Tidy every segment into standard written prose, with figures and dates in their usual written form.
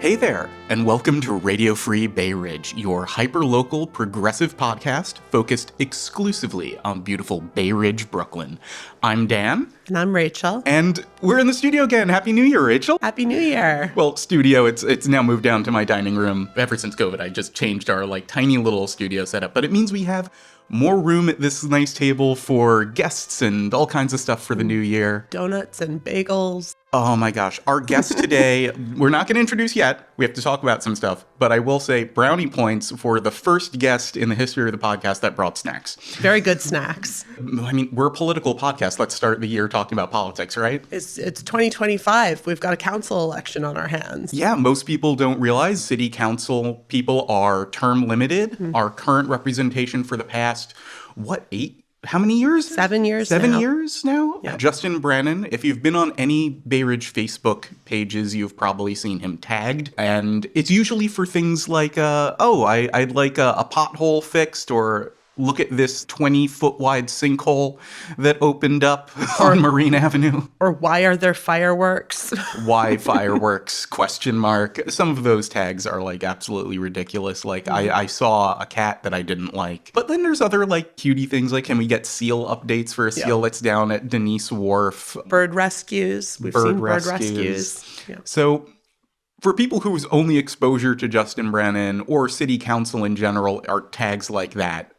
Hey there, and welcome to Radio Free Bay Ridge, your hyper-local progressive podcast focused exclusively on beautiful Bay Ridge, Brooklyn. I'm Dan. And I'm Rachel. And we're in the studio again. Happy New Year, Rachel. Happy New Year. Well, studio, it's now moved down to my dining room. Ever since COVID, I just changed our tiny little studio setup, but it means we have more room at this nice table for guests and all kinds of stuff for the new year. Donuts and bagels. Oh my gosh. Our guest today, we're not going to introduce yet. We have to talk about some stuff. But I will say brownie points for the first guest in the history of the podcast that brought snacks. Very good snacks. I mean, we're a political podcast. Let's start the year talking about politics, right? It's 2025. We've got a council election on our hands. Yeah, most people don't realize city council people are term limited. Mm-hmm. Our current representation for the past, how many years? 7 years now. 7 years now? Yep. Justin Brannan. If you've been on any Bay Ridge Facebook pages, you've probably seen him tagged. And it's usually for things like, I'd like a pothole fixed, or look at this 20-foot wide sinkhole that opened up on Marine Avenue. Or why are there fireworks? Why fireworks? ? Some of those tags are absolutely ridiculous. I saw a cat that I didn't like. But then there's other cutie things can we get seal updates for a seal that's down at Denise Wharf? Bird rescues. We've seen bird rescues. Yeah. So for people whose only exposure to Justin Brannan or city council in general are tags like that,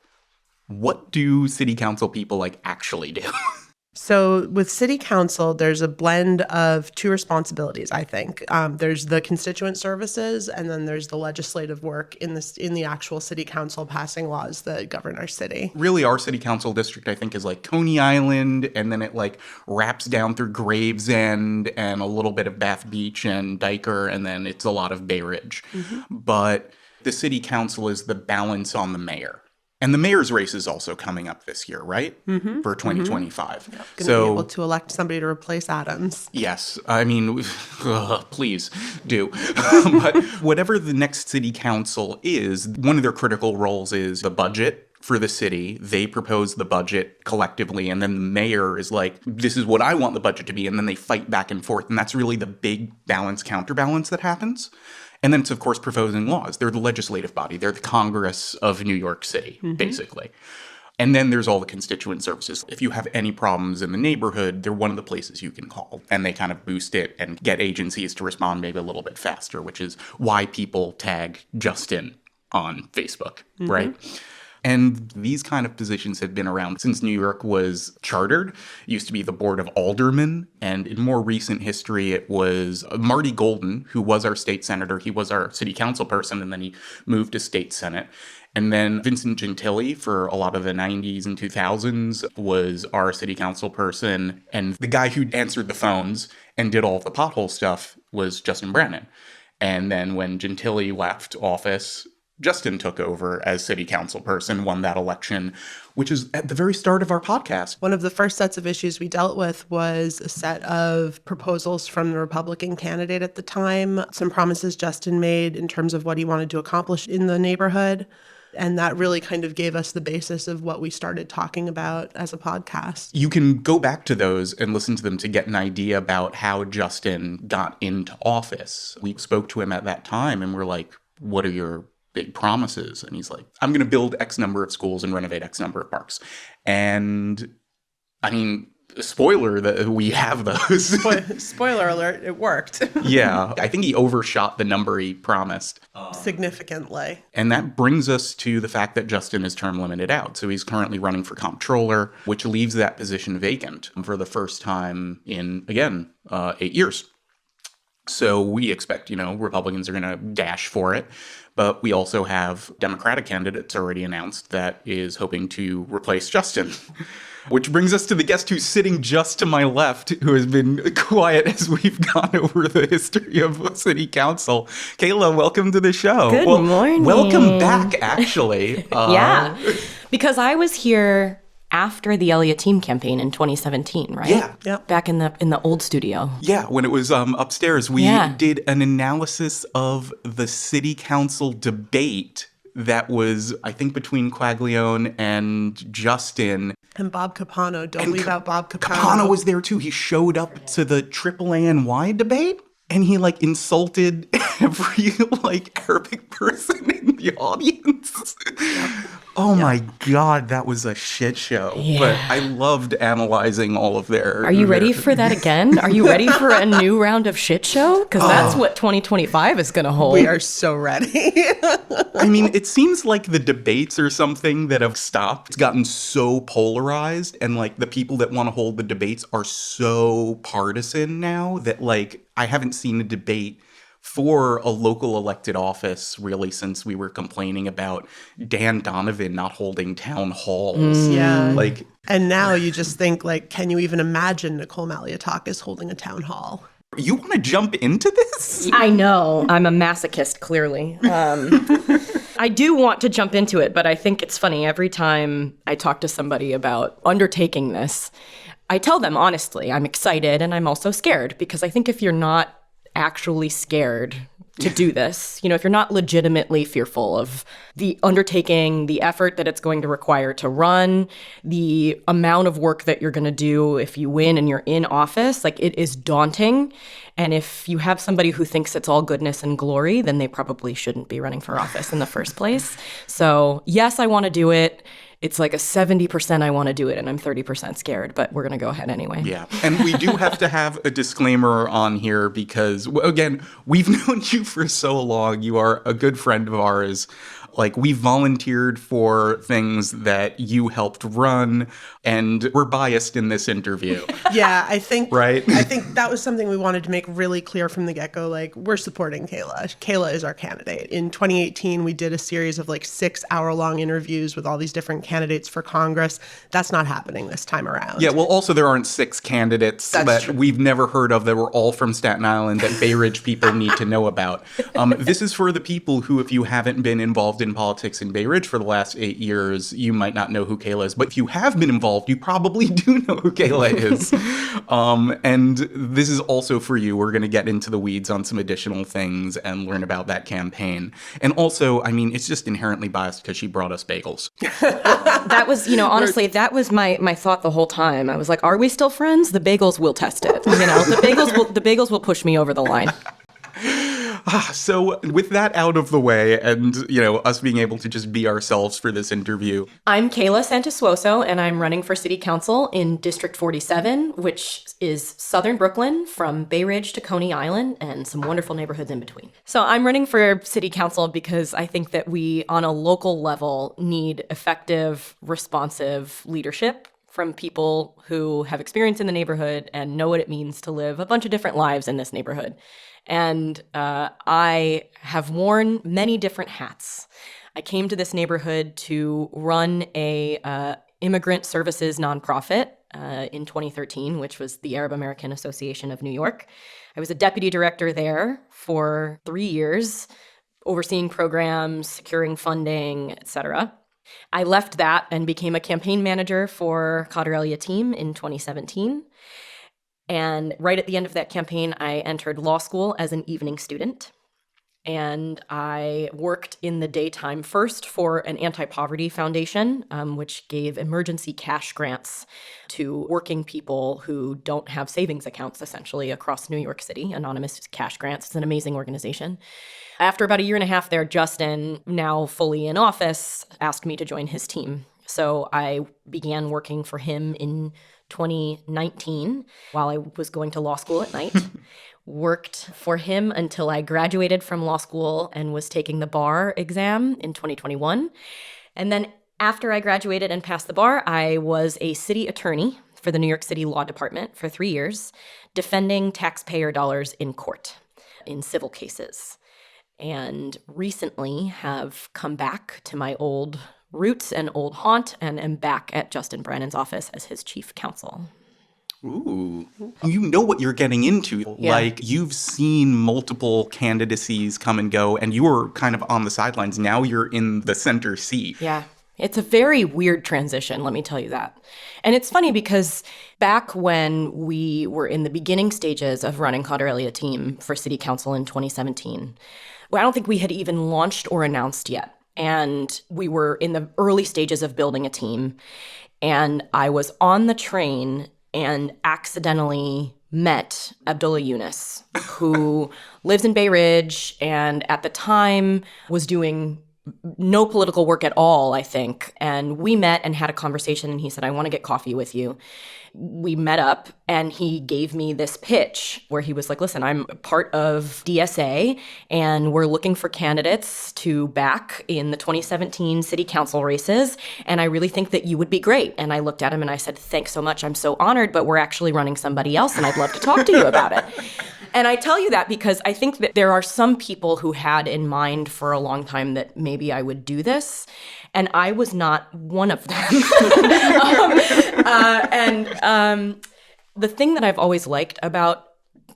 what do city council people actually do? So with city council, there's a blend of two responsibilities, I think. There's the constituent services, and then there's the legislative work in the actual city council passing laws that govern our city. Really, our city council district, I think, is Coney Island, and then it wraps down through Gravesend and a little bit of Bath Beach and Diker, and then it's a lot of Bay Ridge. Mm-hmm. But the city council is the balance on the mayor. And the mayor's race is also coming up this year, right? Mm-hmm. For 2025. Yep. Going to be able to elect somebody to replace Adams. Yes. I mean, please do. But whatever the next city council is, one of their critical roles is the budget for the city. They propose the budget collectively, and then the mayor is this is what I want the budget to be, and then they fight back and forth. And that's really the big counterbalance that happens. And then it's, of course, proposing laws. They're the legislative body. They're the Congress of New York City, basically. And then there's all the constituent services. If you have any problems in the neighborhood, they're one of the places you can call. And they kind of boost it and get agencies to respond maybe a little bit faster, which is why people tag Justin on Facebook, right? And these kind of positions have been around since New York was chartered. It used to be the Board of Aldermen. And in more recent history, it was Marty Golden, who was our state senator. He was our city council person, and then he moved to state senate. And then Vincent Gentili, for a lot of the 90s and 2000s, was our city council person. And the guy who answered the phones and did all of the pothole stuff was Justin Brannan. And then when Gentili left office, Justin took over as city council person, won that election, which is at the very start of our podcast. One of the first sets of issues we dealt with was a set of proposals from the Republican candidate at the time, some promises Justin made in terms of what he wanted to accomplish in the neighborhood. And that really kind of gave us the basis of what we started talking about as a podcast. You can go back to those and listen to them to get an idea about how Justin got into office. We spoke to him at that time and we're like, what are your big promises? And he's like, I'm going to build X number of schools and renovate X number of parks. And I mean, spoiler that we have those. Spoiler alert, it worked. Yeah, I think he overshot the number he promised. Significantly. And that brings us to the fact that Justin is term limited out. So he's currently running for comptroller, which leaves that position vacant for the first time in, 8 years. So we expect, Republicans are going to dash for it. But we also have Democratic candidates already announced that is hoping to replace Justin. Which brings us to the guest who's sitting just to my left, who has been quiet as we've gone over the history of city council. Kayla, welcome to the show. Good morning. Welcome back, actually. Yeah, because I was here after the El-Yateem campaign in 2017, right? Yeah. Back in the old studio. Yeah, when it was upstairs, we did an analysis of the city council debate that was, I think, between Quaglione and Justin. And Bob Capano. Don't leave out Bob Capano. Capano was there, too. He showed up to the AAA-NY debate. And he like insulted every like Arabic person in the audience. Oh my God, that was a shit show. Yeah. But I loved analyzing all of their. Are you ready for that again? Are you ready for a new round of shit show? Because that's what 2025 is going to hold. We are so ready. I mean, it seems like the debates or something that have stopped. It's gotten so polarized, and like the people that want to hold the debates are so partisan now that like I haven't seen a debate for a local elected office really since we were complaining about Dan Donovan not holding town halls. Yeah. Like, And now you just think, like, can you even imagine Nicole Maliotakis holding a town hall? you want to jump into this? I know. I'm a masochist, clearly. I do want to jump into it, but I think it's funny. Every time I talk to somebody about undertaking this, I tell them honestly, I'm excited and I'm also scared, because I think if you're not actually scared to do this, if you're not legitimately fearful of the undertaking, the effort that it's going to require to run, the amount of work that you're going to do if you win and you're in office, like it is daunting. And if you have somebody who thinks it's all goodness and glory, then they probably shouldn't be running for office in the first place. So yes, I want to do it. It's like a 70% I want to do it, and I'm 30% scared, but we're going to go ahead anyway. Yeah. And we do have to have a disclaimer on here because, again, we've known you for so long. You are a good friend of ours. Like, we volunteered for things that you helped run, and we're biased in this interview. Yeah, I think Right? I think that was something we wanted to make really clear from the get-go. Like, we're supporting Kayla. Kayla is our candidate. In 2018, we did a series of like 6-hour-long interviews with all these different candidates for Congress. That's not happening this time around. Yeah, well, also, there aren't 6 candidates that true. we've never heard of that were all from Staten Island that Bay Ridge people need to know about. This is for the people who, if you haven't been involved in politics in Bay Ridge for the last 8 years, you might not know who Kayla is. But if you have been involved, you probably do know who Kayla is. And this is also for you. We're going to get into the weeds on some additional things and learn about that campaign. And also, I mean, it's just inherently biased because she brought us bagels. That was, honestly, that was my thought the whole time. I was like, are we still friends? The bagels will test it. The bagels will push me over the line. So with that out of the way and, us being able to just be ourselves for this interview. I'm Kayla Santosuosso, and I'm running for city council in District 47, which is southern Brooklyn from Bay Ridge to Coney Island and some wonderful neighborhoods in between. So I'm running for city council because I think that we, on a local level, need effective, responsive leadership from people who have experience in the neighborhood and know what it means to live a bunch of different lives in this neighborhood. And I have worn many different hats. I came to this neighborhood to run a immigrant services nonprofit in 2013, which was the Arab American Association of New York. I was a deputy director there for 3 years, overseeing programs, securing funding, etc. I left that and became a campaign manager for Khader El-Yateem in 2017. And right at the end of that campaign, I entered law school as an evening student. And I worked in the daytime first for an anti-poverty foundation, which gave emergency cash grants to working people who don't have savings accounts, essentially, across New York City. Anonymous cash grants. It's an amazing organization. After about a year and a half there, Justin, now fully in office, asked me to join his team. So I began working for him in 2019 while I was going to law school at night. Worked for him until I graduated from law school and was taking the bar exam in 2021. And then after I graduated and passed the bar, I was a city attorney for the New York City Law Department for 3 years, defending taxpayer dollars in court in civil cases. And recently have come back to my old roots and old haunt and am back at Justin Brannan's office as his chief counsel. Ooh. You know what you're getting into. Yeah. Like, you've seen multiple candidacies come and go, and you were kind of on the sidelines. Now you're in the center seat. Yeah. It's a very weird transition, let me tell you that. And it's funny because back when we were in the beginning stages of running Khader El-Yateem for city council in 2017, I don't think we had even launched or announced yet. And we were in the early stages of building a team. And I was on the train and accidentally met Abdullah Yunus, who lives in Bay Ridge and at the time was doing no political work at all, I think. And we met and had a conversation, and he said, I want to get coffee with you. We met up, and he gave me this pitch where he was like, listen, I'm part of DSA, and we're looking for candidates to back in the 2017 city council races, and I really think that you would be great. And I looked at him and I said, thanks so much. I'm so honored, but we're actually running somebody else, and I'd love to talk to you about it. And I tell you that because I think that there are some people who had in mind for a long time that maybe I would do this, and I was not one of them. The thing that I've always liked about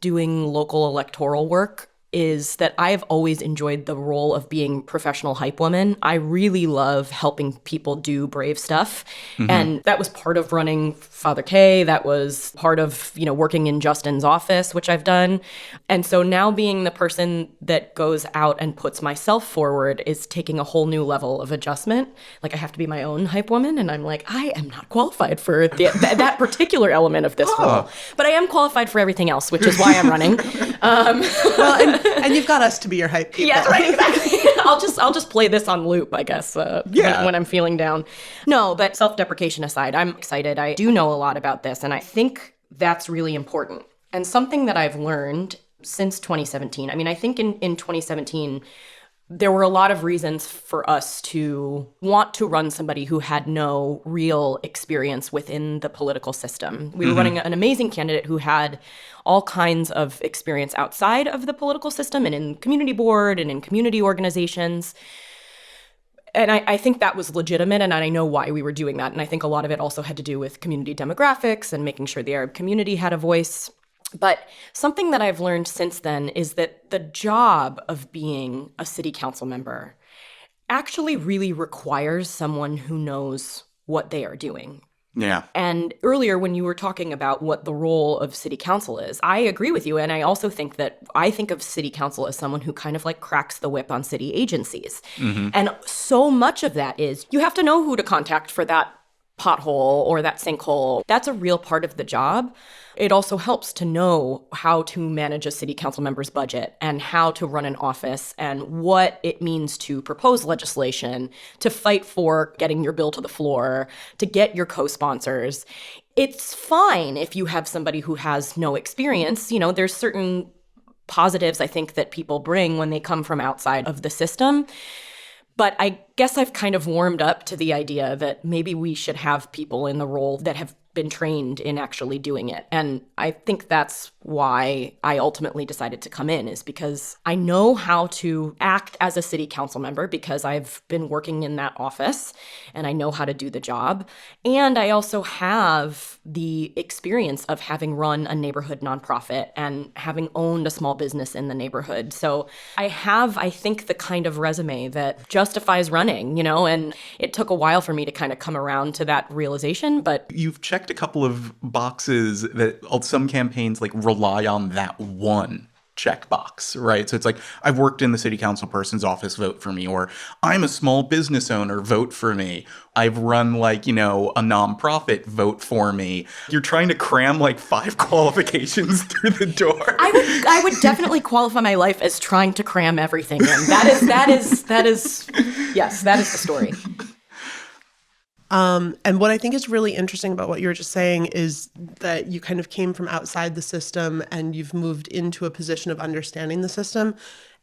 doing local electoral work is that I've always enjoyed the role of being professional hype woman. I really love helping people do brave stuff. Mm-hmm. And that was part of running Father K. That was part of, working in Justin's office, which I've done. And so now being the person that goes out and puts myself forward is taking a whole new level of adjustment. Like I have to be my own hype woman. And I'm like, I am not qualified for that particular element of this role. But I am qualified for everything else, which is why I'm running. And you've got us to be your hype people. Yeah, right, exactly. I'll just play this on loop, I guess, when I'm feeling down. No, but self-deprecation aside, I'm excited. I do know a lot about this, and I think that's really important. And something that I've learned since 2017, I think in 2017, there were a lot of reasons for us to want to run somebody who had no real experience within the political system. We were running an amazing candidate who had all kinds of experience outside of the political system and in community board and in community organizations. And I think that was legitimate, and I know why we were doing that. And I think a lot of it also had to do with community demographics and making sure the Arab community had a voice. But something that I've learned since then is that the job of being a city council member actually really requires someone who knows what they are doing. Yeah. And earlier when you were talking about what the role of city council is, I agree with you. And I also think that I think of city council as someone who kind of like cracks the whip on city agencies. Mm-hmm. And so much of that is you have to know who to contact for that pothole or that sinkhole. That's a real part of the job. It also helps to know how to manage a city council member's budget and how to run an office and what it means to propose legislation, to fight for getting your bill to the floor, to get your co-sponsors. It's fine if you have somebody who has no experience. There's certain positives I think that people bring when they come from outside of the system. But I guess I've kind of warmed up to the idea that maybe we should have people in the role that have been trained in actually doing it. And I think that's why I ultimately decided to come in, is because I know how to act as a city council member because I've been working in that office and I know how to do the job. And I also have the experience of having run a neighborhood nonprofit and having owned a small business in the neighborhood. So I have, I think, the kind of resume that justifies running, and it took a while for me to kind of come around to that realization. But you've checked a couple of boxes that some campaigns rely on that one checkbox, right? So it's like, I've worked in the city council person's office, vote for me, or I'm a small business owner, vote for me. I've run a nonprofit, vote for me. You're trying to cram 5 qualifications through the door. I would definitely qualify my life as trying to cram everything in. That is the story. And what I think is really interesting about what you were just saying is that you kind of came from outside the system and you've moved into a position of understanding the system.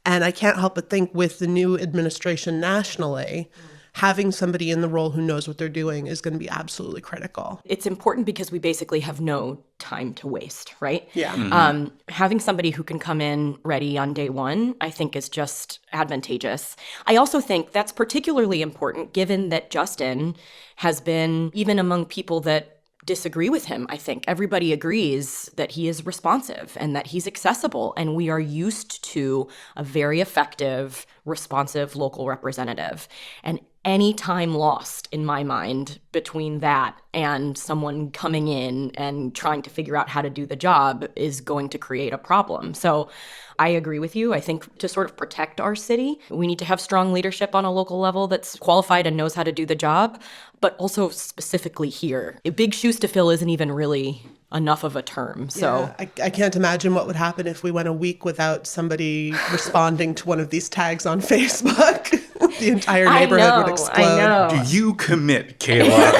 And I can't help but think with the new administration nationally, having somebody in the role who knows what they're doing is going to be absolutely critical. It's important because we basically have no time to waste, right? Yeah. Mm-hmm. Having somebody who can come in ready on day one, I think is just advantageous. I also think that's particularly important given that Justin has been, even among people that disagree with him, I think everybody agrees that he is responsive and that he's accessible, and we are used to a very effective, responsive local representative. And any time lost in my mind between that and someone coming in and trying to figure out how to do the job is going to create a problem. So I agree with you. I think to sort of protect our city, we need to have strong leadership on a local level that's qualified and knows how to do the job, but also specifically here. Big shoes to fill isn't even really enough of a term. So yeah, I can't imagine what would happen if we went a week without somebody responding to one of these tags on Facebook. The entire neighborhood would explode. I know. Do you commit, Kayla,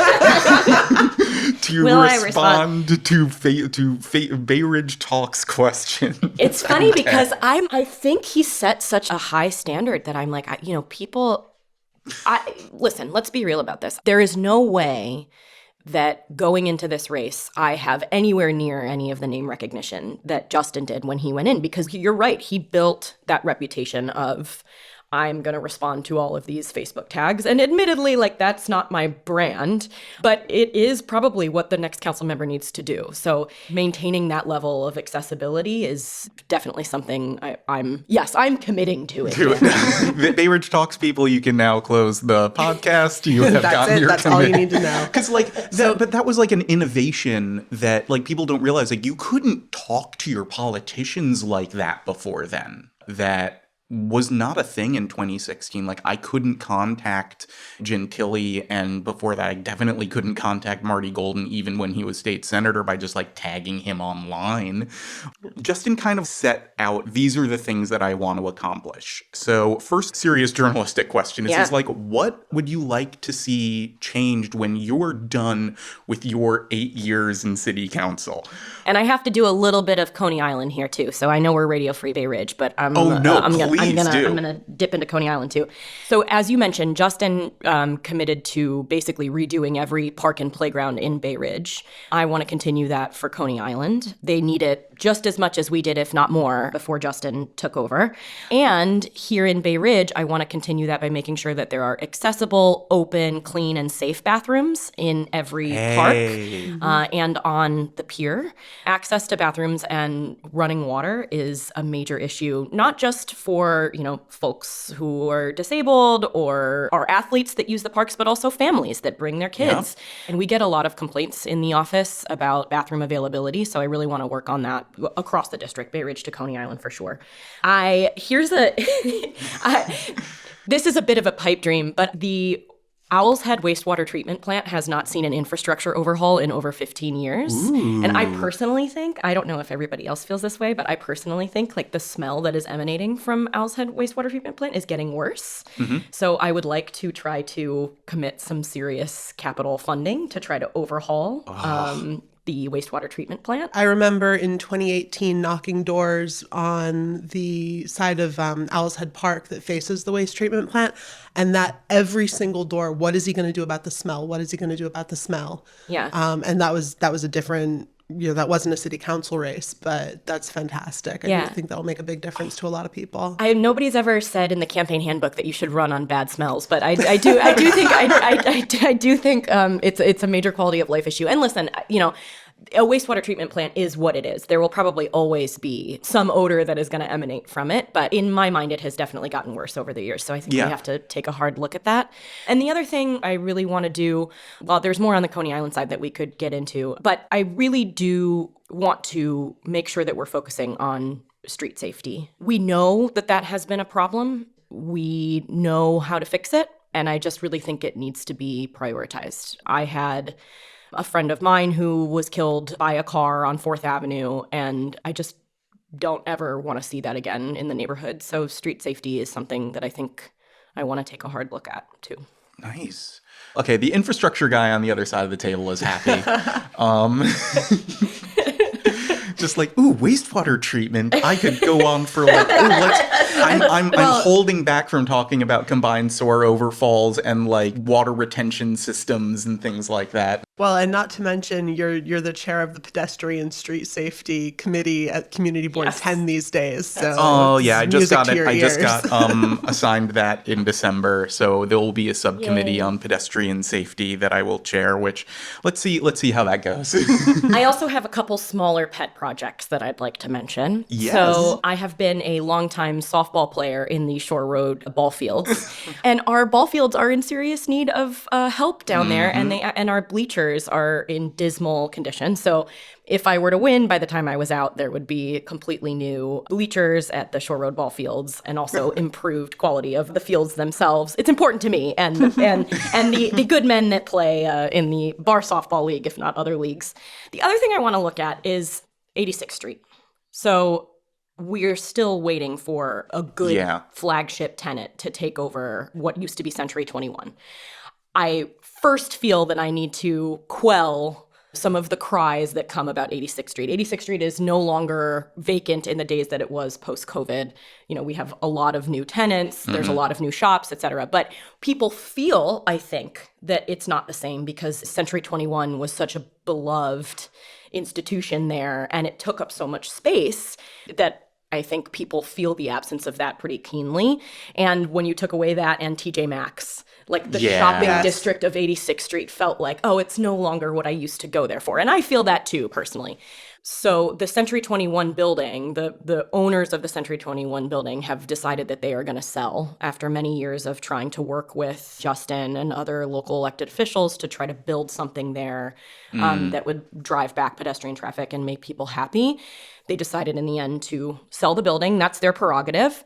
to respond to Bay Ridge Talks question? It's funny because I think he set such a high standard that I'm like, listen, let's be real about this. There is no way that going into this race, I have anywhere near any of the name recognition that Justin did when he went in, because you're right. He built that reputation of, I'm going to respond to all of these Facebook tags. And admittedly, like, that's not my brand, but it is probably what the next council member needs to do. So maintaining that level of accessibility is definitely something I'm committing to it. The Bay Ridge Talks people, you can now close the podcast. You have gotten your That's all you need to know. Because but that was like an innovation that like people don't realize. Like you couldn't talk to your politicians like that before then. That was not a thing in 2016. Like, I couldn't contact Gentili, and before that, I definitely couldn't contact Marty Golden, even when he was state senator, by just, like, tagging him online. Justin kind of set out, these are the things that I want to accomplish. So, first serious journalistic question is like, what would you like to see changed when you're done with your 8 years in city council? And I have to do a little bit of Coney Island here, too. So I know we're Radio Free Bay Ridge, but I'm gonna dip into Coney Island too. So as you mentioned, Justin committed to basically redoing every park and playground in Bay Ridge. I want to continue that for Coney Island. They need it just as much as we did, if not more, before Justin took over. And here in Bay Ridge, I want to continue that by making sure that there are accessible, open, clean, and safe bathrooms in every park and on the pier. Access to bathrooms and running water is a major issue, not just for, folks who are disabled or are athletes that use the parks, but also families that bring their kids. Yeah. And we get a lot of complaints in the office about bathroom availability. So I really want to work on that across the district, Bay Ridge to Coney Island for sure. This is a bit of a pipe dream, but the Owl's Head wastewater treatment plant has not seen an infrastructure overhaul in over 15 years. Ooh. And I personally think, I don't know if everybody else feels this way, but I personally think like the smell that is emanating from Owl's Head wastewater treatment plant is getting worse. Mm-hmm. So I would like to try to commit some serious capital funding to try to overhaul the wastewater treatment plant. I remember in 2018 knocking doors on the side of Owl's Head Park that faces the waste treatment plant, and that every single door, what is he going to do about the smell? What is he going to do about the smell? Yeah. And that was a different, that wasn't a city council race, but that's fantastic. I do think that will make a big difference to a lot of people. Nobody's ever said in the campaign handbook that you should run on bad smells, but I do think it's a major quality of life issue. And listen, a wastewater treatment plant is what it is. There will probably always be some odor that is going to emanate from it. But in my mind, it has definitely gotten worse over the years. So I think we have to take a hard look at that. And the other thing I really want to do, well, there's more on the Coney Island side that we could get into, but I really do want to make sure that we're focusing on street safety. We know that has been a problem. We know how to fix it. And I just really think it needs to be prioritized. I had a friend of mine who was killed by a car on 4th Avenue, and I just don't ever want to see that again in the neighborhood. So street safety is something that I think I want to take a hard look at, too. Nice. Okay, the infrastructure guy on the other side of the table is happy. Just like, wastewater treatment. I could go on for like, I'm holding back from talking about combined sewer overfalls and like water retention systems and things like that. Well, and not to mention, you're the chair of the Pedestrian Street Safety Committee at Community Board 10 these days. So I just got it. I just got assigned that in December. So there will be a subcommittee on pedestrian safety that I will chair. Which let's see how that goes. I also have a couple smaller pet projects that I'd like to mention. Yes. So I have been a longtime softball softball player in the Shore Road ball fields. And our ball fields are in serious need of help down there, and our bleachers are in dismal condition. So if I were to win, by the time I was out, there would be completely new bleachers at the Shore Road ball fields and also improved quality of the fields themselves. It's important to me and the good men that play in the bar softball league, if not other leagues. The other thing I want to look at is 86th Street. So we're still waiting for a good flagship tenant to take over what used to be Century 21. I first feel that I need to quell some of the cries that come about 86th Street. 86th Street is no longer vacant in the days that it was post-COVID. You know, we have a lot of new tenants, there's a lot of new shops, et cetera. But people feel, I think, that it's not the same because Century 21 was such a beloved institution there, and it took up so much space that I think people feel the absence of that pretty keenly. And when you took away that and TJ Maxx, like the shopping district of 86th Street felt like, oh, it's no longer what I used to go there for. And I feel that too, personally. So the Century 21 building, the owners of the Century 21 building have decided that they are going to sell after many years of trying to work with Justin and other local elected officials to try to build something there that would drive back pedestrian traffic and make people happy. They decided in the end to sell the building. That's their prerogative.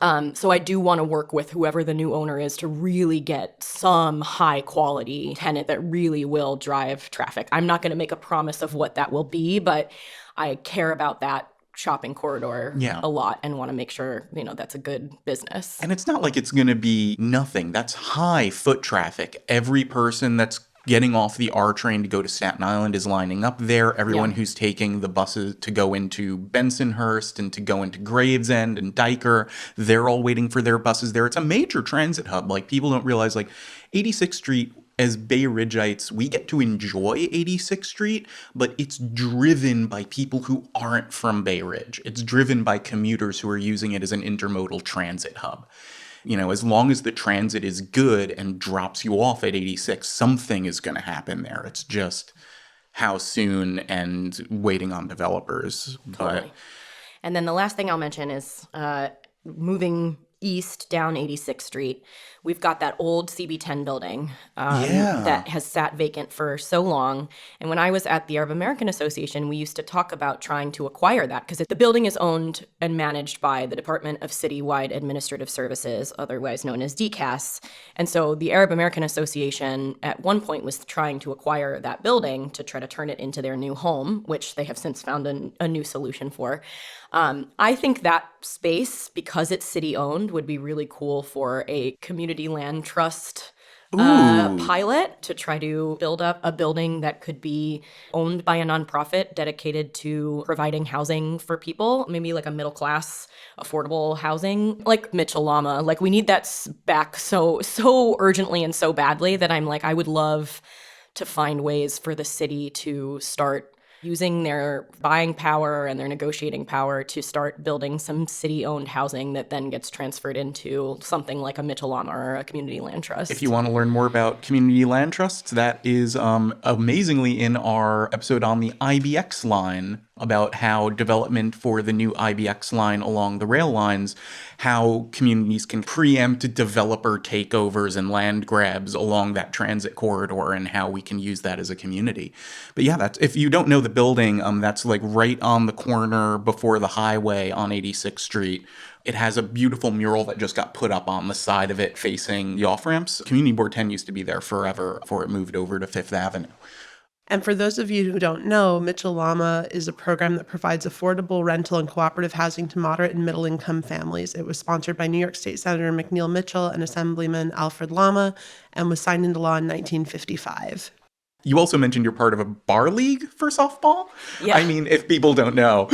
So I do want to work with whoever the new owner is to really get some high quality tenant that really will drive traffic. I'm not going to make a promise of what that will be, but I care about that shopping corridor a lot and want to make sure, you know, that's a good business. And it's not like it's going to be nothing. That's high foot traffic. Every person that's getting off the R train to go to Staten Island is lining up there. Everyone who's taking the buses to go into Bensonhurst and to go into Gravesend and Diker, they're all waiting for their buses there. It's a major transit hub. Like, people don't realize, like, 86th Street, as Bay Ridgeites, we get to enjoy 86th Street, but it's driven by people who aren't from Bay Ridge. It's driven by commuters who are using it as an intermodal transit hub. You know, as long as the transit is good and drops you off at 86, something is going to happen there. It's just how soon and waiting on developers. Totally. And then the last thing I'll mention is moving east down 86th Street. We've got that old CB10 building that has sat vacant for so long. And when I was at the Arab American Association, we used to talk about trying to acquire that because the building is owned and managed by the Department of Citywide Administrative Services, otherwise known as DCAS. And so the Arab American Association at one point was trying to acquire that building to try to turn it into their new home, which they have since found a new solution for. I think that space, because it's city-owned, would be really cool for a community land trust pilot to try to build up a building that could be owned by a nonprofit dedicated to providing housing for people, maybe like a middle-class, affordable housing, like Mitchell-Lama. Like, we need that back so urgently and so badly that I'm like, I would love to find ways for the city to start using their buying power and their negotiating power to start building some city-owned housing that then gets transferred into something like a Mitchell-Lama or a community land trust. If you want to learn more about community land trusts, that is amazingly in our episode on the IBX line about how development for the new IBX line along the rail lines, how communities can preempt developer takeovers and land grabs along that transit corridor and how we can use that as a community. But yeah, that's, if you don't know the building, that's like right on the corner before the highway on 86th Street. It has a beautiful mural that just got put up on the side of it facing the off-ramps. Community Board 10 used to be there forever before it moved over to Fifth Avenue. And for those of you who don't know, Mitchell-Lama is a program that provides affordable rental and cooperative housing to moderate and middle-income families. It was sponsored by New York State Senator McNeil Mitchell and Assemblyman Alfred Lama and was signed into law in 1955. You also mentioned you're part of a bar league for softball? Yeah. I mean, if people don't know.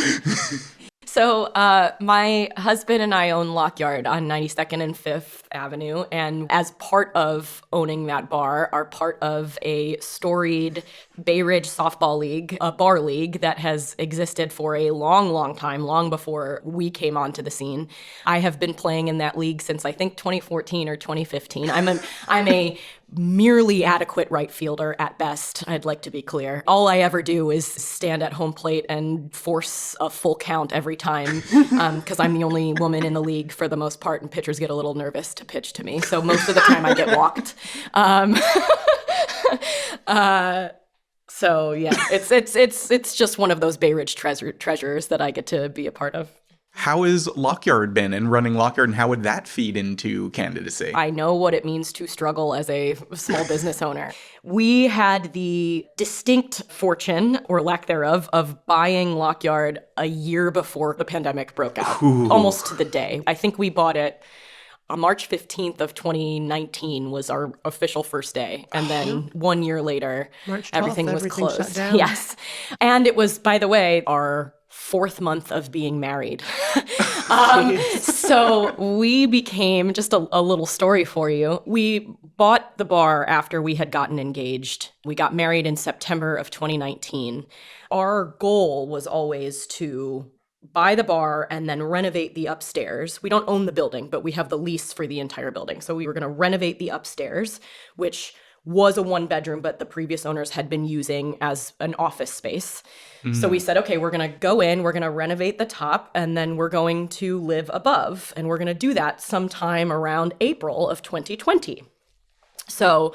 So my husband and I own Lockyard on 92nd and 5th Avenue, and as part of owning that bar, are part of a storied Bay Ridge softball league, a bar league that has existed for a long, long time, long before we came onto the scene. I have been playing in that league since I think 2014 or 2015. I'm a merely adequate right fielder at best, I'd like to be clear. All I ever do is stand at home plate and force a full count every time because I'm the only woman in the league for the most part, and pitchers get a little nervous to pitch to me. So most of the time I get walked. So yeah, it's just one of those Bay Ridge treasures that I get to be a part of. How has Lockyard been and running Lockyard, and how would that feed into candidacy? I know what it means to struggle as a small business owner. We had the distinct fortune, or lack thereof, of buying Lockyard a year before the pandemic broke out, almost to the day. I think we bought it on March 15th of 2019 was our official first day. And then 1 year later, March 12th, everything was closed. shut down. Yes. And it was, by the way, our 4th month of being married. So we became, just a little story for you. We bought the bar after we had gotten engaged. We got married in September of 2019. Our goal was always to buy the bar and then renovate the upstairs. We don't own the building, but we have the lease for the entire building. So we were going to renovate the upstairs, which was a 1-bedroom, but the previous owners had been using as an office space. So we said, okay, we're going to go in, we're going to renovate the top, and then we're going to live above. And we're going to do that sometime around April of 2020. So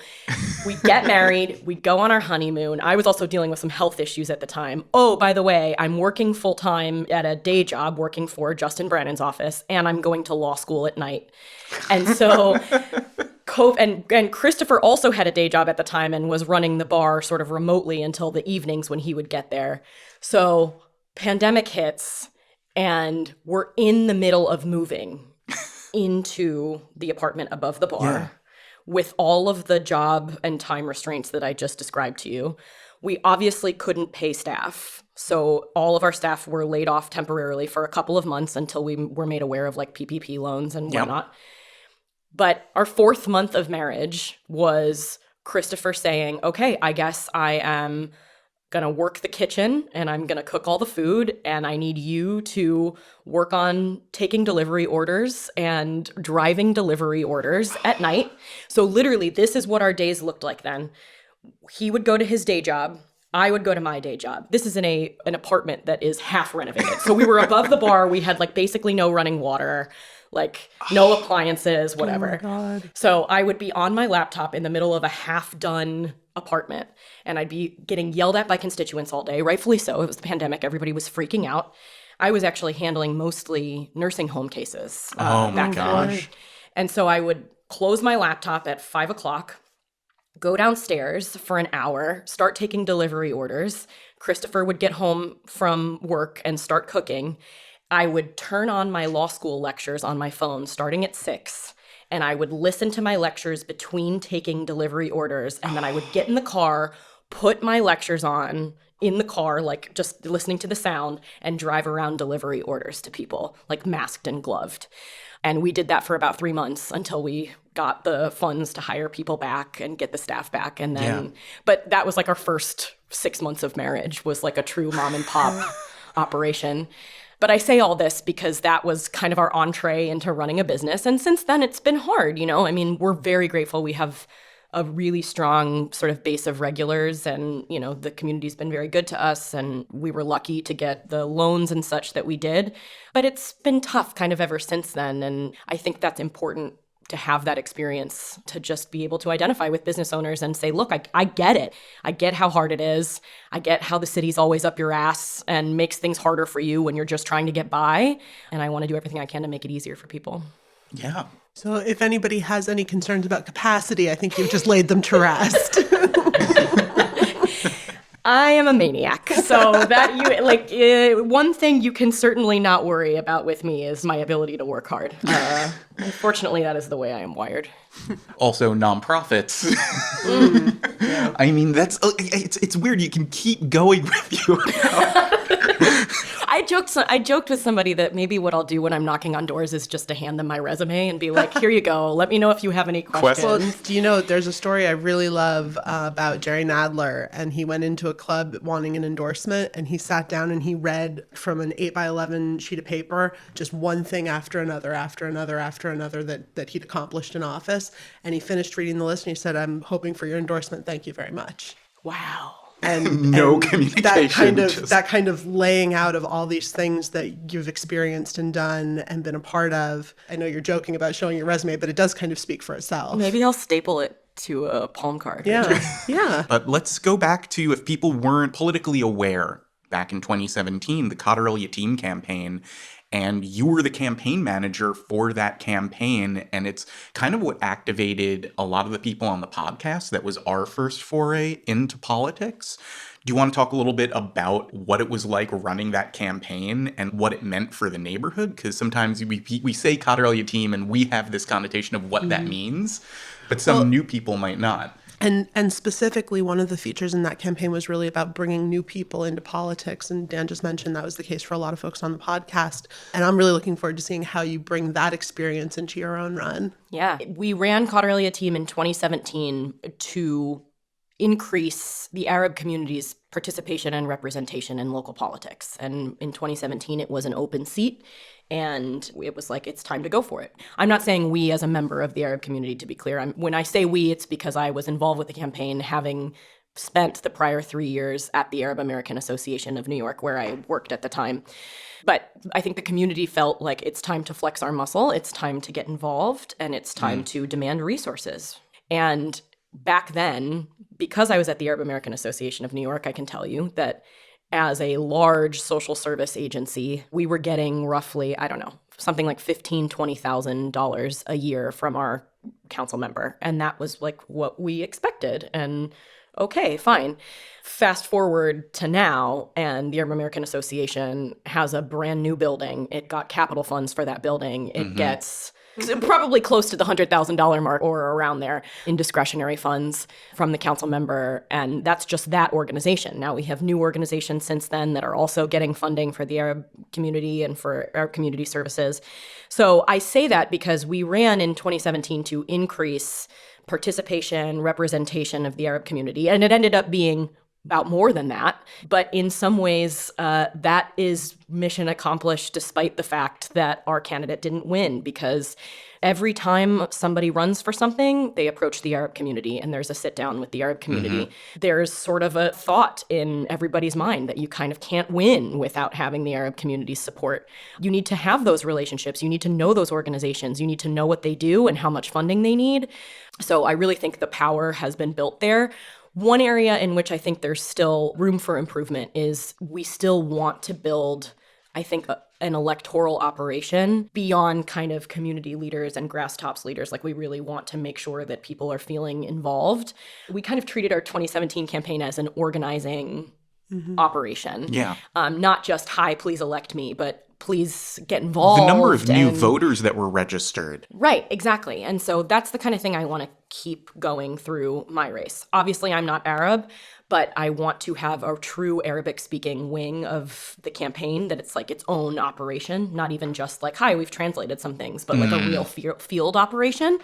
we get married, we go on our honeymoon. I was also dealing with some health issues at the time. Oh, by the way, I'm working full-time at a day job working for Justin Brannan's office, and I'm going to law school at night. And so and Christopher also had a day job at the time and was running the bar sort of remotely until the evenings when he would get there. So pandemic hits, and we're in the middle of moving into the apartment above the bar. Yeah. With all of the job and time restraints that I just described to you. We obviously couldn't pay staff. So all of our staff were laid off temporarily for a couple of months until we were made aware of like PPP loans and whatnot. But our 4th month of marriage was Christopher saying, okay, I guess I am going to work the kitchen and I'm going to cook all the food, and I need you to work on taking delivery orders and driving delivery orders at night. So literally, this is what our days looked like then. He would go to his day job. I would go to my day job. This is in an apartment that is half renovated. So we were above the bar. We had like basically no running water, like no appliances, whatever. Oh my God. So I would be on my laptop in the middle of a half-done apartment, and I'd be getting yelled at by constituents all day, rightfully so. It was the pandemic. Everybody was freaking out. I was actually handling mostly nursing home cases. Oh my back gosh. then. And so I would close my laptop at 5 o'clock, go downstairs for an hour, start taking delivery orders. Christopher would get home from work and start cooking. I would turn on my law school lectures on my phone starting at 6, and I would listen to my lectures between taking delivery orders, and then I would get in the car, put my lectures on in the car, like just listening to the sound, and drive around delivery orders to people, like masked and gloved. And we did that for about 3 months until we got the funds to hire people back and get the staff back. And then, but that was like our first 6 months of marriage, was like a true mom and pop operation. But I say all this because that was kind of our entree into running a business. And since then, it's been hard, you know? I mean, we're very grateful. We have a really strong sort of base of regulars, and, you know, the community's been very good to us, and we were lucky to get the loans and such that we did. But it's been tough kind of ever since then. And I think that's important to have that experience, to just be able to identify with business owners and say, look, I get it. I get how hard it is. I get how the city's always up your ass and makes things harder for you when you're just trying to get by. And I want to do everything I can to make it easier for people. Yeah. So if anybody has any concerns about capacity, I think you've just laid them to rest. I am a maniac. So that one thing you can certainly not worry about with me is my ability to work hard. Unfortunately, that is the way I am wired. Also, nonprofits. I mean, it's weird. You can keep going with you. I joked with somebody that maybe what I'll do when I'm knocking on doors is just to hand them my resume and be like, here you go. Let me know if you have any questions. Well, do you know, there's a story I really love about Jerry Nadler, and he went into a club wanting an endorsement, and he sat down and he read from an 8x11 sheet of paper, just one thing after another that he'd accomplished in office. And he finished reading the list and he said, I'm hoping for your endorsement. Thank you very much. Wow. And No communication. That kind of laying out of all these things that you've experienced and done and been a part of. I know you're joking about showing your resume, but it does kind of speak for itself. Maybe I'll staple it to a palm card. Yeah. But let's go back to, if people weren't politically aware, back in 2017, the Khader El-Yateem campaign, and you were the campaign manager for that campaign. And it's kind of what activated a lot of the people on the podcast. That was our first foray into politics. Do you want to talk a little bit about what it was like running that campaign and what it meant for the neighborhood? Because sometimes we say Khader El-Yateem and we have this connotation of what that means, but some new people might not. And specifically, one of the features in that campaign was really about bringing new people into politics. And Dan just mentioned that was the case for a lot of folks on the podcast. And I'm really looking forward to seeing how you bring that experience into your own run. Yeah. We ran Khader El-Yateem in 2017 to increase the Arab community's participation and representation in local politics. And in 2017, it was an open seat. And it was like, it's time to go for it. I'm not saying we as a member of the Arab community, to be clear. When I say we, it's because I was involved with the campaign, having spent the prior 3 years at the Arab American Association of New York, where I worked at the time. But I think the community felt like it's time to flex our muscle, it's time to get involved, and it's time to demand resources. And back then, because I was at the Arab American Association of New York, I can tell you that as a large social service agency, we were getting roughly, I don't know, something like $15,000, $20,000 a year from our council member. And that was like what we expected. And okay, fine. Fast forward to now, and the Arab American Association has a brand new building. It got capital funds for that building. It gets probably close to the $100,000 mark or around there in discretionary funds from the council member. And that's just that organization. Now we have new organizations since then that are also getting funding for the Arab community and for Arab community services. So I say that because we ran in 2017 to increase participation, representation of the Arab community. And it ended up being about more than that. But in some ways, that is mission accomplished despite the fact that our candidate didn't win, because every time somebody runs for something, they approach the Arab community and there's a sit down with the Arab community. There's sort of a thought in everybody's mind that you kind of can't win without having the Arab community's support. You need to have those relationships. You need to know those organizations. You need to know what they do and how much funding they need. So I really think the power has been built there. One area in which I think there's still room for improvement is we still want to build, I think, an electoral operation beyond kind of community leaders and grass tops leaders. Like, we really want to make sure that people are feeling involved. We kind of treated our 2017 campaign as an organizing operation. Yeah. Not just, hi, please elect me, but please get involved. The number of new voters that were registered. Right, exactly. And so that's the kind of thing I want to keep going through my race. Obviously, I'm not Arab, but I want to have a true Arabic-speaking wing of the campaign, that it's like its own operation, not even just like, hi, we've translated some things, but like a real field operation.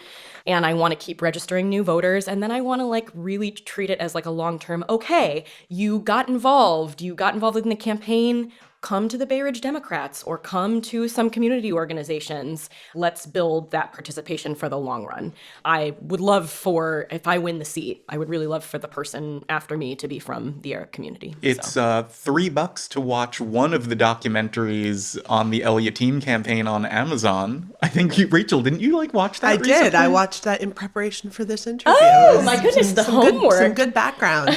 And I want to keep registering new voters. And then I want to like really treat it as like a long-term, okay, you got involved in the campaign, come to the Bay Ridge Democrats or come to some community organizations. Let's build that participation for the long run. I would love for, if I win the seat, I would really love for the person after me to be from the Arab community. It's $3 to watch one of the documentaries on the El-Yateem campaign on Amazon. I think you, Rachel, didn't you like watch that? I recently? did. I watched that in preparation for this interview. Oh, my goodness, the homework. Some good background.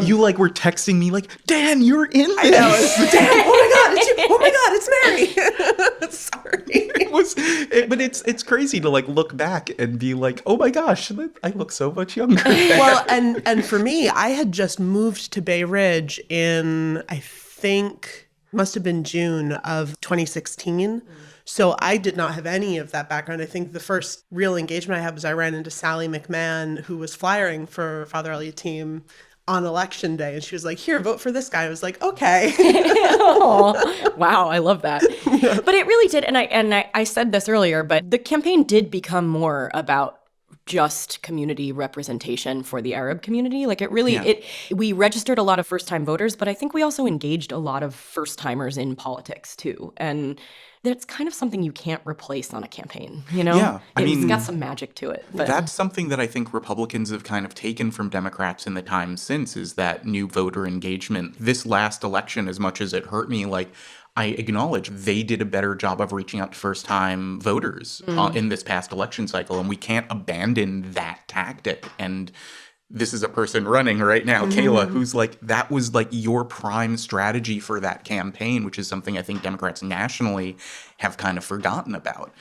You like were texting me like, Dan, you're in this. I know. Dan, oh my God, it's Mary. Sorry. But it's crazy to like look back and be like, oh my gosh, I look so much younger. Well, and for me, I had just moved to Bay Ridge in, I think, must have been June of 2016. So I did not have any of that background. I think the first real engagement I had was I ran into Sally McMahon, who was flyering for Father El-Yateem on election day. And she was like, here, vote for this guy. I was like, okay. Oh, wow, I love that. But it really did. And I said this earlier, but the campaign did become more about just community representation for the Arab community. Like it really, we registered a lot of first-time voters, but I think we also engaged a lot of first-timers in politics too. And that's kind of something you can't replace on a campaign, you know? Yeah, It's got some magic to it. But that's something that I think Republicans have kind of taken from Democrats in the time since, is that new voter engagement. This last election, as much as it hurt me, like, I acknowledge they did a better job of reaching out to first-time voters in this past election cycle, and we can't abandon that tactic. And this is a person running right now, Kayla, who's like, that was like your prime strategy for that campaign, which is something I think Democrats nationally have kind of forgotten about.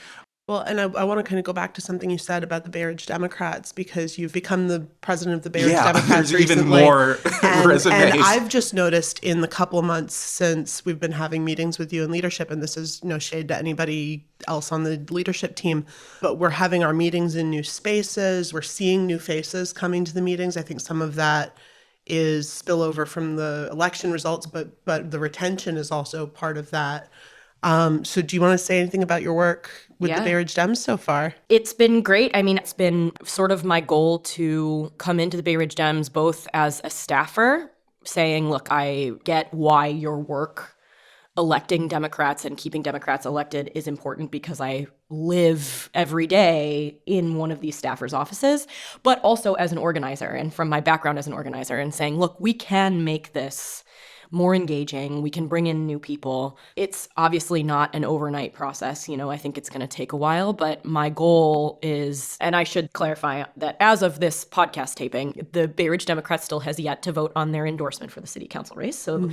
Well, and I want to kind of go back to something you said about the Bay Ridge Democrats, because you've become the president of the Bay Ridge Democrats there's recently. even more resumes. And I've just noticed in the couple of months since we've been having meetings with you in leadership, and this is no shade to anybody else on the leadership team, but we're having our meetings in new spaces. We're seeing new faces coming to the meetings. I think some of that is spillover from the election results, but the retention is also part of that. So do you want to say anything about your work with the Bay Ridge Dems so far? It's been great. I mean, it's been sort of my goal to come into the Bay Ridge Dems both as a staffer, saying, look, I get why your work electing Democrats and keeping Democrats elected is important because I live every day in one of these staffers' offices, but also as an organizer and from my background as an organizer, and saying, look, we can make this more engaging. We can bring in new people. It's obviously not an overnight process. You know, I think it's going to take a while, but my goal is, and I should clarify that as of this podcast taping, the Bay Ridge Democrats still has yet to vote on their endorsement for the city council race. So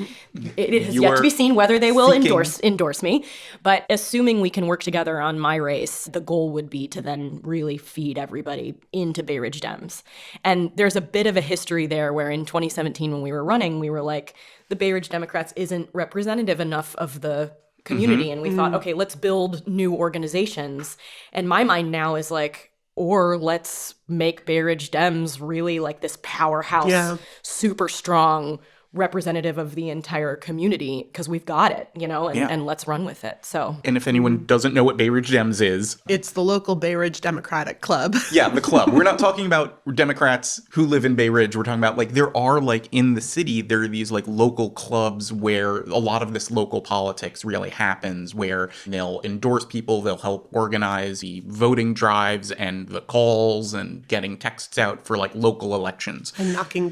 it has yet to be seen whether they will endorse me. But assuming we can work together on my race, the goal would be to then really feed everybody into Bay Ridge Dems. And there's a bit of a history there where in 2017 when we were running, we were like, the Bay Ridge Democrats isn't representative enough of the community. And we thought, okay, let's build new organizations. And my mind now is like, or let's make Bay Ridge Dems really like this powerhouse, super strong representative of the entire community, because we've got it, you know, and let's run with it. So, and if anyone doesn't know what Bay Ridge Dems is, it's the local Bay Ridge Democratic Club. Yeah, the club. We're not talking about Democrats who live in Bay Ridge. We're talking about, like, there are, like, in the city, there are these, like, local clubs where a lot of this local politics really happens, where they'll endorse people, they'll help organize the voting drives and the calls and getting texts out for, like, local elections. And knocking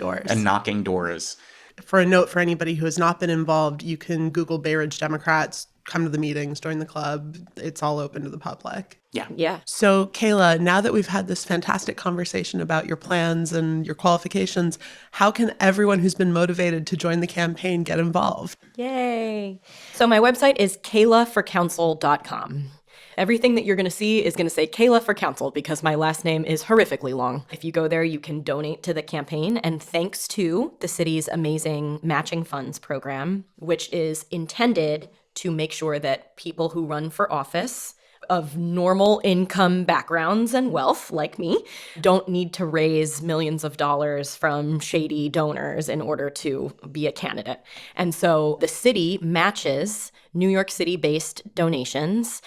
doors. For a note for anybody who has not been involved, you can Google Bay Ridge Democrats, come to the meetings, join the club. It's all open to the public. Yeah. So, Kayla, now that we've had this fantastic conversation about your plans and your qualifications, how can everyone who's been motivated to join the campaign get involved? Yay. So my website is kaylaforcouncil.com. Everything that you're going to see is going to say Kayla for Council because my last name is horrifically long. If you go there, you can donate to the campaign. And thanks to the city's amazing matching funds program, which is intended to make sure that people who run for office of normal income backgrounds and wealth, like me, don't need to raise millions of dollars from shady donors in order to be a candidate. And so the city matches New York City-based donations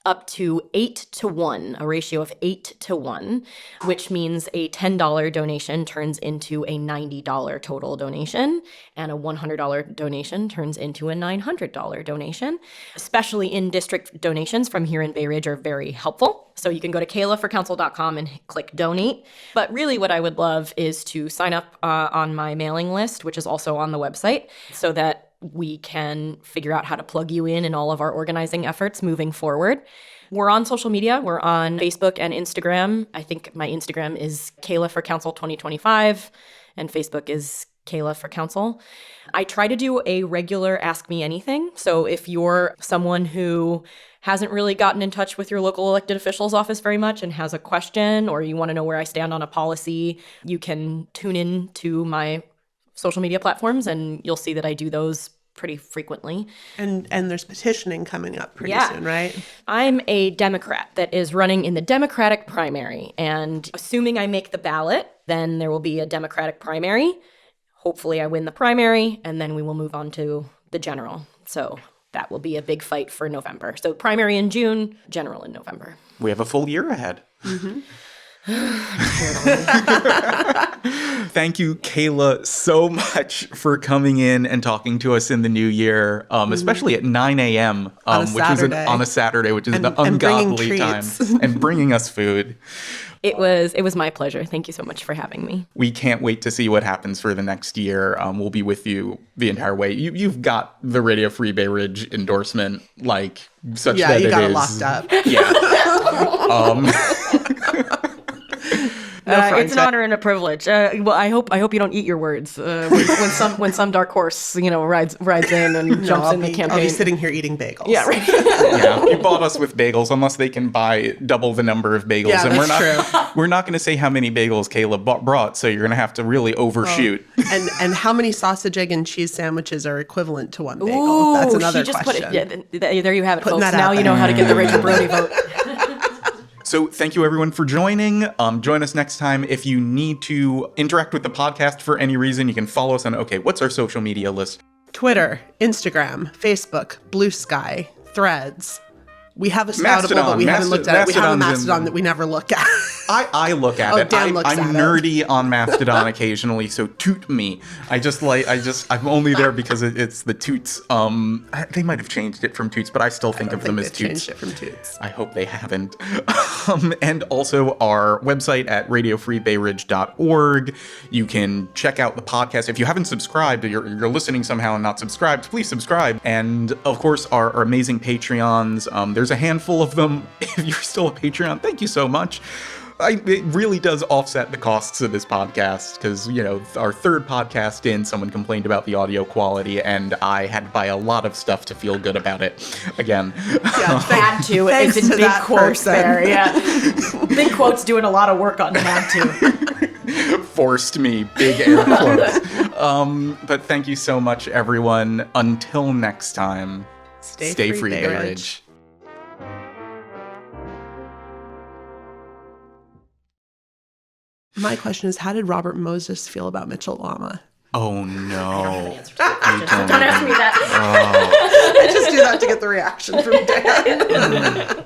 up to 8-to-1, a ratio of 8-to-1, which means a $10 donation turns into a $90 total donation, and a $100 donation turns into a $900 donation. Especially in-district donations from here in Bay Ridge are very helpful. So you can go to kaylaforcouncil.com and click donate. But really what I would love is to sign up on my mailing list, which is also on the website, so that we can figure out how to plug you in all of our organizing efforts moving forward. We're on social media. We're on Facebook and Instagram. I think my Instagram is Kayla for Council 2025 and Facebook is Kayla for Council. I try to do a regular Ask Me Anything. So if you're someone who hasn't really gotten in touch with your local elected officials office very much and has a question, or you want to know where I stand on a policy, you can tune in to my social media platforms, and you'll see that I do those pretty frequently. And there's petitioning coming up pretty soon, right? I'm a Democrat that is running in the Democratic primary, and assuming I make the ballot, then there will be a Democratic primary. Hopefully I win the primary, and then we will move on to the general. So that will be a big fight for November. So primary in June, general in November. We have a full year ahead. Mm-hmm. Thank you, Kayla, so much for coming in and talking to us in the new year, especially at 9 a.m., on a Saturday, which is and, the ungodly bringing time, treats. and bringing us food. It was my pleasure. Thank you so much for having me. We can't wait to see what happens for the next year. We'll be with you the entire way. You've got the Radio Free Bay Ridge endorsement, like such that you it got it is locked up. Yeah. It's an honor and a privilege. Well, I hope you don't eat your words when some dark horse rides in and jumps in the campaign. I'll be sitting here eating bagels. Yeah, right. Yeah, you bought us with bagels, unless they can buy double the number of bagels. Yeah, And that's true. We're not going to say how many bagels Kayla brought, so you're going to have to really overshoot. And how many sausage, egg, and cheese sandwiches are equivalent to one bagel? Ooh, That's another she just question. there you have it, Putting folks. that Now out you know there. how to get the Rachel Brody vote. So thank you, everyone, for joining. Join us next time. If you need to interact with the podcast for any reason, you can follow us on, what's our social media list? Twitter, Instagram, Facebook, Blue Sky, Threads. We have a Spoutable, but we haven't looked at it. We have a Mastodon that we never look at. I look at it. Dan looks I'm at it. nerdy on Mastodon occasionally, so toot me. I'm only there because it's the toots. They might have changed it from toots, but I still think of them as toots. Changed it from toots. I hope they haven't. And also our website at radiofreebayridge.org. You can check out the podcast. If you haven't subscribed, or you're listening somehow and not subscribed, please subscribe. And of course, our amazing Patreons. There's a handful of them. If you're still a Patreon, thank you so much. It really does offset the costs of this podcast because, our third podcast in, someone complained about the audio quality, and I had to buy a lot of stuff to feel good about it. Again. Yeah, Had to. Thanks It's in to big that quotes person. there. Yeah. Big quotes doing a lot of work on had to. Forced me, big air quotes. But thank you so much, everyone. Until next time, stay free, Bay Ridge. My question is, how did Robert Moses feel about Mitchell Lama? Oh, no. Don't ask me that. I just do that to get the reaction from Dan.